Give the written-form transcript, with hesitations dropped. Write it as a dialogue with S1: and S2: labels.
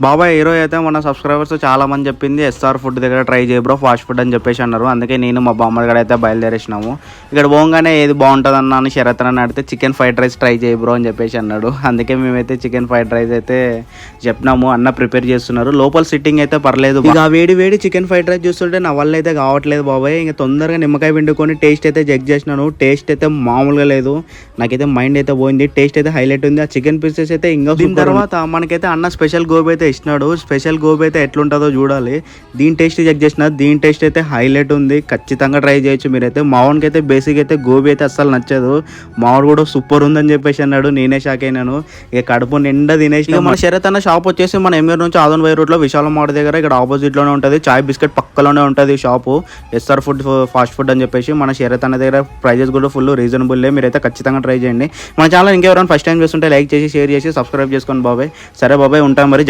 S1: బాబాయ్ ఈరోజు అయితే మన సబ్స్క్రైబర్స్ చాలా మంది చెప్పింది ఎస్ఆర్ ఫుడ్ దగ్గర ట్రై చేయ బ్రో ఫాస్ట్ ఫుడ్ అని చెప్పేసి అన్నారు. అందుకే నేను మా బామ్మడి గడ అయితే బయలుదేరేసినాము. ఇక్కడ పోగానే ఏది బాగుంటుంది అన్నాను శరత్ అని అడిగితే చికెన్ ఫ్రైడ్ రైస్ ట్రై చేయ బ్రో అని చెప్పేసి అన్నాడు. అందుకే మేమైతే చికెన్ ఫ్రైడ్ రైస్ అయితే చెప్పినాము. అన్న ప్రిపేర్ చేస్తున్నారు. లోపల సిట్టింగ్ అయితే పర్లేదు. ఇక వేడి వేడి చికెన్ ఫ్రైడ్ రైస్ చూస్తుంటే నా వల్ల అయితే కావట్లేదు బాబాయ్. ఇంకా తొందరగా నిమ్మకాయ పిండుకొని టేస్ట్ అయితే చెక్ చేసినాను. టేస్ట్ అయితే మామూలుగా లేదు. నాకైతే మైండ్ అయితే పోయింది. టేస్ట్ అయితే హైలైట్ ఉంది. ఆ చికెన్ పీసెస్ అయితే ఇంకా దీని తర్వాత మనకైతే అన్న స్పెషల్ గోబీ అయితే ఇచ్చినాడు. స్పెషల్ గోబీ అయితే ఎట్లుంటుందో చూడాలి. దీని టేస్ట్ చెక్ చేసిన దీని టేస్ట్ అయితే హైలైట్ ఉంది. ఖచ్చితంగా ట్రై చేయొచ్చు మీరైతే. మావానికి అయితే బేసిక్ అయితే గోబీ అయితే అస్సలు నచ్చదు. మావాడు కూడా సూపర్ ఉందని చెప్పేసి అన్నాడు. నేనే షాక్ అయినాను. ఇక కడుపు నిండా తినేసి మన శరత్ అన్న షాప్ వచ్చేసి మన ఎంఆర్ నుంచి ఆదన్ వై రోడ్ లో విశాల మాడ్ దగ్గర ఇక్కడ ఆపోజిట్ లోనే ఉంటుంది. చాయ్ బిస్కెట్ పక్కలోనే ఉంటుంది shop. SR food fast food అని చెప్పేసి మన శరత్ అన్న దగ్గర ప్రైజెస్ కూడా ఫుల్ రీజనబుల్. మీరైతే ఖచ్చితంగా ట్రై చేయండి. మన ఛానల్ ఇంకెవరైనా ఫస్ట్ టైం చూస్తుంటే లైక్ చేసి షేర్ చేసి సబ్స్క్రైబ్ చేసుకోండి బాబాయ్. సరే బాబాయ్ ఉంటాం మరి.